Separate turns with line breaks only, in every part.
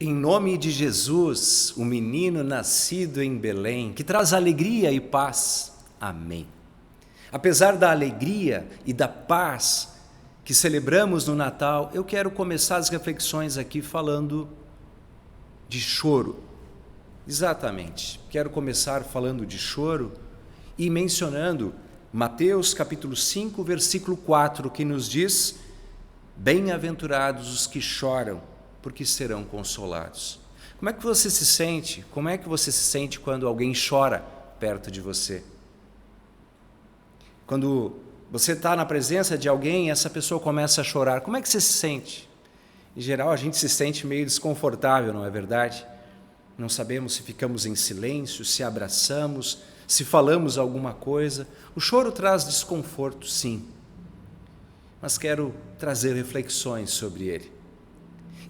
Em nome de Jesus, o menino nascido em Belém, que traz alegria e paz. Amém. Apesar da alegria e da paz que celebramos no Natal, eu quero começar as reflexões aqui falando de choro. Exatamente. Quero começar falando de choro e mencionando Mateus capítulo 5, versículo 4, que nos diz: bem-aventurados os que choram, porque serão consolados. Como é que você se sente? Como é que você se sente quando alguém chora perto de você? Quando você está na presença de alguém e essa pessoa começa a chorar, como é que você se sente? Em geral, a gente se sente meio desconfortável, não é verdade? Não sabemos se ficamos em silêncio, se abraçamos, se falamos alguma coisa. O choro traz desconforto, sim, mas quero trazer reflexões sobre ele.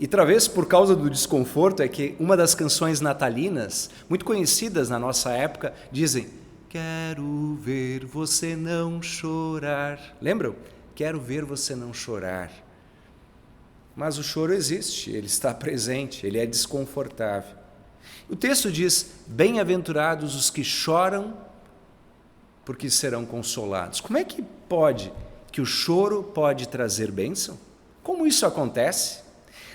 E talvez por causa do desconforto é que uma das canções natalinas, muito conhecidas na nossa época, dizem: quero ver você não chorar. Lembram? Quero ver você não chorar. Mas o choro existe, ele está presente, ele é desconfortável. O texto diz: bem-aventurados os que choram, porque serão consolados. Como é que pode, que o choro pode trazer bênção? Como isso acontece?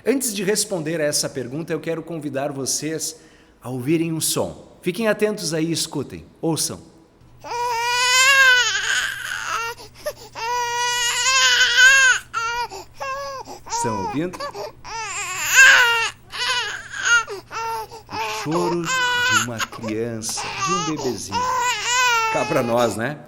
Antes de responder a essa pergunta, eu quero convidar vocês a ouvirem um som. Fiquem atentos aí, escutem, ouçam. Estão ouvindo? O choro de uma criança, de um bebezinho. Cá para nós, né?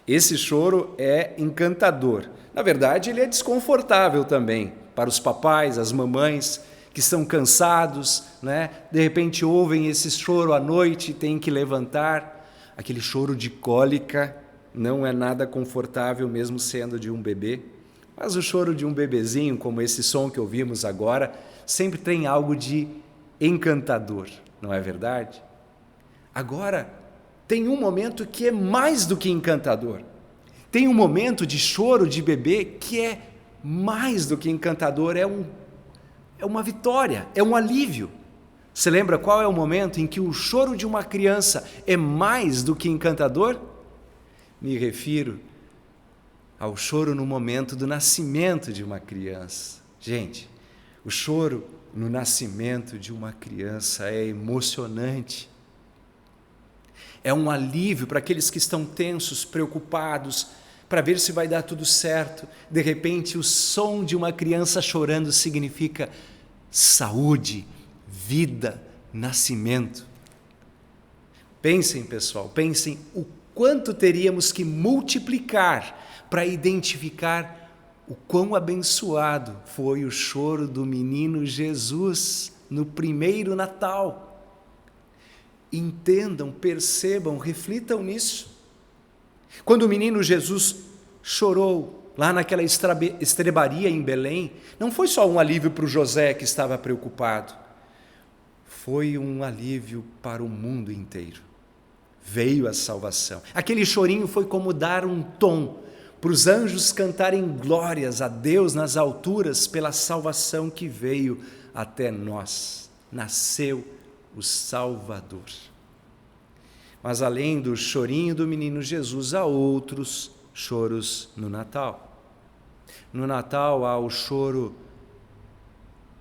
Esse choro é encantador. Na verdade, ele é desconfortável também para os papais, as mamães que estão cansados, né? De repente ouvem esse choro à noite e têm que levantar. Aquele choro de cólica não é nada confortável, mesmo sendo de um bebê. Mas o choro de um bebezinho, como esse som que ouvimos agora, sempre tem algo de encantador, não é verdade? Agora, tem um momento que é mais do que encantador. Tem um momento de choro de bebê que é mais do que encantador, é uma vitória, é um alívio. Você lembra qual é o momento em que o choro de uma criança é mais do que encantador? Me refiro ao choro no momento do nascimento de uma criança. Gente, o choro no nascimento de uma criança é emocionante. É um alívio para aqueles que estão tensos, preocupados, para ver se vai dar tudo certo. De repente, o som de uma criança chorando significa saúde, vida, nascimento. Pensem, pessoal, pensem o quanto teríamos que multiplicar para identificar o quão abençoado foi o choro do menino Jesus no primeiro Natal. Entendam, percebam, reflitam nisso. Quando o menino Jesus chorou lá naquela estrebaria em Belém, não foi só um alívio para o José que estava preocupado, foi um alívio para o mundo inteiro. Veio a salvação. Aquele chorinho foi como dar um tom para os anjos cantarem glórias a Deus nas alturas pela salvação que veio até nós. Nasceu o Salvador. Mas além do chorinho do menino Jesus, há outros choros no Natal. No Natal há o choro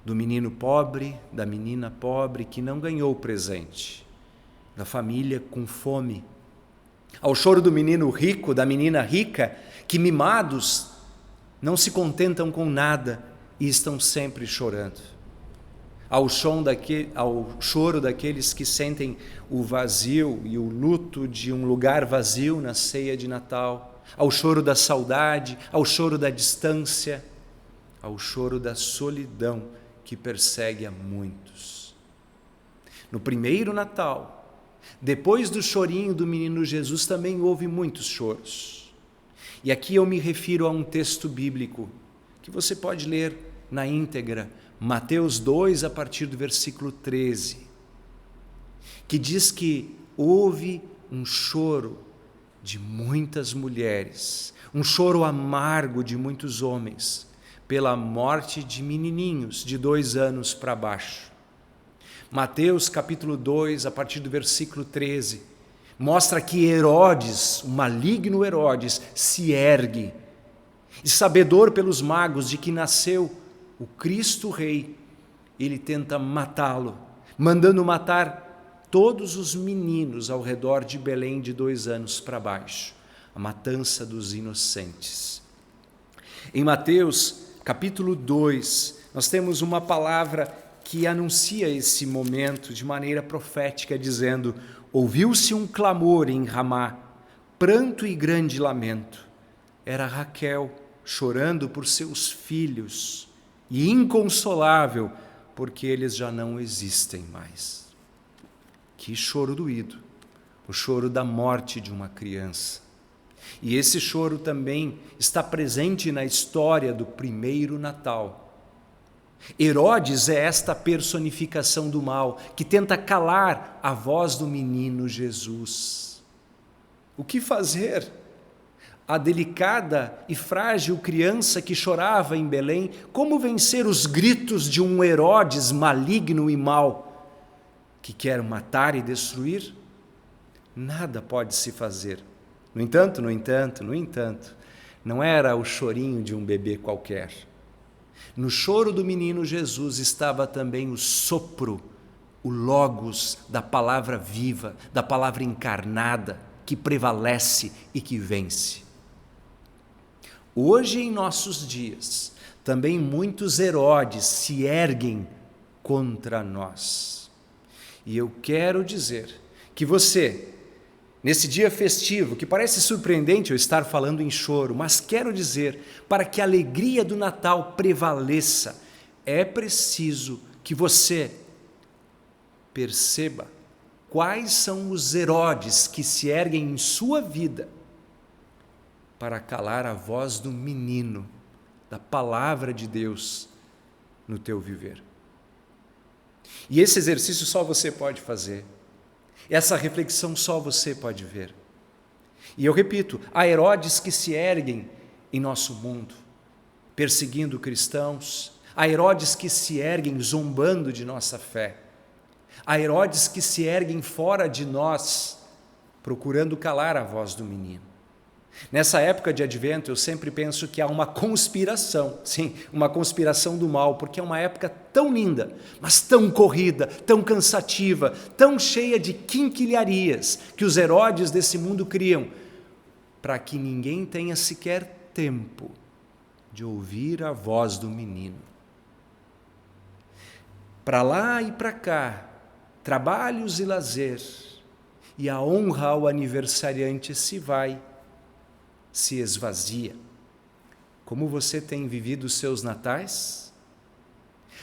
do menino pobre, da menina pobre que não ganhou o presente, da família com fome. Há o choro do menino rico, da menina rica, que mimados não se contentam com nada e estão sempre chorando. Ao choro daqueles que sentem o vazio e o luto de um lugar vazio na ceia de Natal, ao choro da saudade, ao choro da distância, ao choro da solidão que persegue a muitos. No primeiro Natal, depois do chorinho do menino Jesus, também houve muitos choros. E aqui eu me refiro a um texto bíblico que você pode ler na íntegra, Mateus 2, a partir do versículo 13, que diz que houve um choro de muitas mulheres, um choro amargo de muitos homens, pela morte de menininhos de 2 anos para baixo. Mateus capítulo 2, a partir do versículo 13, mostra que Herodes, o maligno Herodes, se ergue, e sabedor pelos magos de que nasceu o Cristo Rei, ele tenta matá-lo, mandando matar todos os meninos ao redor de Belém de 2 anos para baixo, a matança dos inocentes. Em Mateus capítulo 2, nós temos uma palavra que anuncia esse momento de maneira profética, dizendo: ouviu-se um clamor em Ramá, pranto e grande lamento. Era Raquel chorando por seus filhos e inconsolável, porque eles já não existem mais. Que choro doído, o choro da morte de uma criança. E esse choro também está presente na história do primeiro Natal. Herodes é esta personificação do mal que tenta calar a voz do menino Jesus. O que fazer? A delicada e frágil criança que chorava em Belém, como vencer os gritos de um Herodes maligno e mau que quer matar e destruir? Nada pode se fazer. No entanto, não era o chorinho de um bebê qualquer. No choro do menino Jesus estava também o sopro, o logos da palavra viva, da palavra encarnada, que prevalece e que vence. Hoje, em nossos dias, também muitos Herodes se erguem contra nós. E eu quero dizer que você, nesse dia festivo, que parece surpreendente eu estar falando em choro, mas quero dizer, para que a alegria do Natal prevaleça, é preciso que você perceba quais são os Herodes que se erguem em sua vida para calar a voz do menino, da palavra de Deus no teu viver. E esse exercício só você pode fazer. Essa reflexão só você pode ver. E eu repito, há Herodes que se erguem em nosso mundo, perseguindo cristãos, há Herodes que se erguem zombando de nossa fé, há Herodes que se erguem fora de nós, procurando calar a voz do menino. Nessa época de advento, eu sempre penso que há uma conspiração, sim, uma conspiração do mal, porque é uma época tão linda, mas tão corrida, tão cansativa, tão cheia de quinquilharias que os Herodes desse mundo criam, para que ninguém tenha sequer tempo de ouvir a voz do menino. Para lá e para cá, trabalhos e lazer, e a honra ao aniversariante se esvazia. Como você tem vivido os seus natais?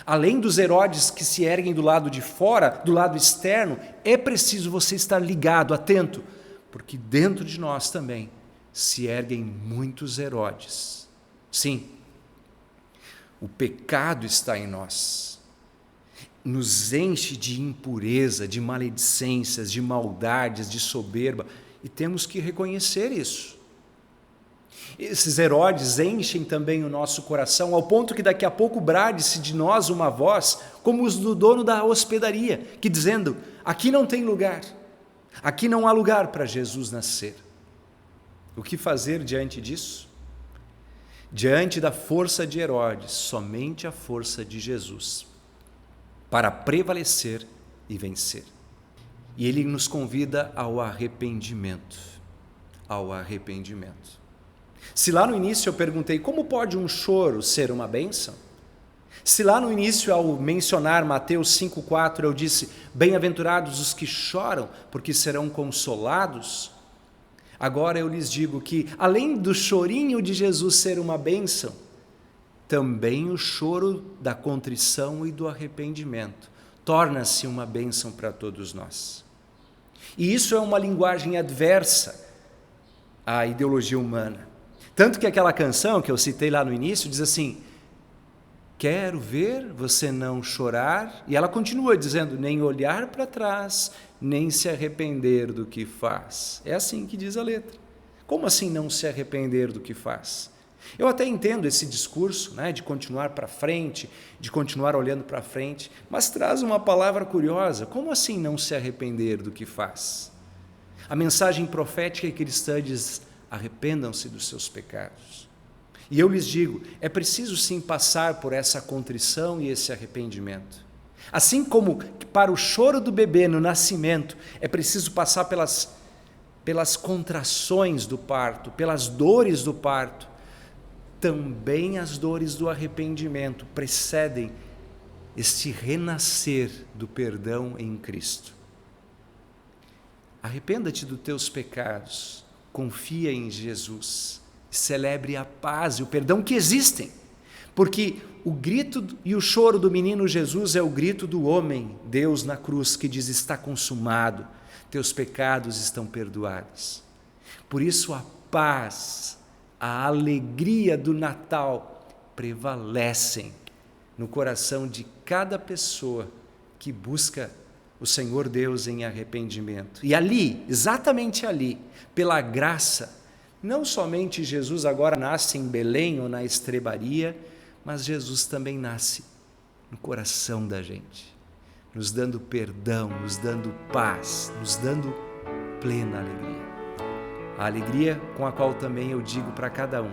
Além dos Herodes que se erguem do lado de fora, do lado externo, é preciso você estar ligado, atento, porque dentro de nós também se erguem muitos Herodes. Sim, o pecado está em nós, nos enche de impureza, de maledicências, de maldades, de soberba, e temos que reconhecer isso. Esses Herodes enchem também o nosso coração, ao ponto que daqui a pouco brade-se de nós uma voz, como os do dono da hospedaria, que dizendo: aqui não tem lugar, aqui não há lugar para Jesus nascer. O que fazer diante disso? Diante da força de Herodes, somente a força de Jesus, para prevalecer e vencer. E ele nos convida ao arrependimento, ao arrependimento. Se lá no início eu perguntei como pode um choro ser uma bênção, se lá no início ao mencionar Mateus 5,4 eu disse: bem-aventurados os que choram, porque serão consolados, agora eu lhes digo que além do chorinho de Jesus ser uma bênção, também o choro da contrição e do arrependimento torna-se uma bênção para todos nós. E isso é uma linguagem adversa à ideologia humana. Tanto que aquela canção que eu citei lá no início diz assim: quero ver você não chorar, e ela continua dizendo: nem olhar para trás, nem se arrepender do que faz. É assim que diz a letra. Como assim não se arrepender do que faz? Eu até entendo esse discurso, né, de continuar para frente, de continuar olhando para frente, mas traz uma palavra curiosa: como assim não se arrepender do que faz? A mensagem profética e cristã diz: arrependam-se dos seus pecados. E eu lhes digo, é preciso sim passar por essa contrição e esse arrependimento. Assim como para o choro do bebê no nascimento, é preciso passar pelas contrações do parto, pelas dores do parto, também as dores do arrependimento precedem este renascer do perdão em Cristo. Arrependa-te dos teus pecados, confia em Jesus, celebre a paz e o perdão que existem, porque o grito e o choro do menino Jesus é o grito do homem, Deus na cruz, que diz: está consumado, teus pecados estão perdoados. Por isso a paz, a alegria do Natal prevalecem no coração de cada pessoa que busca o Senhor Deus em arrependimento. E ali, exatamente ali, pela graça, não somente Jesus agora nasce em Belém ou na estrebaria, mas Jesus também nasce no coração da gente, nos dando perdão, nos dando paz, nos dando plena alegria. A alegria com a qual também eu digo para cada um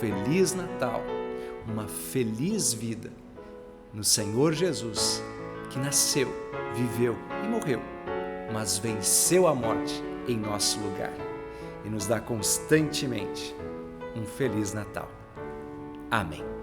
Feliz Natal, uma feliz vida no Senhor Jesus, que nasceu, viveu e morreu, mas venceu a morte em nosso lugar e nos dá constantemente um Feliz Natal. Amém.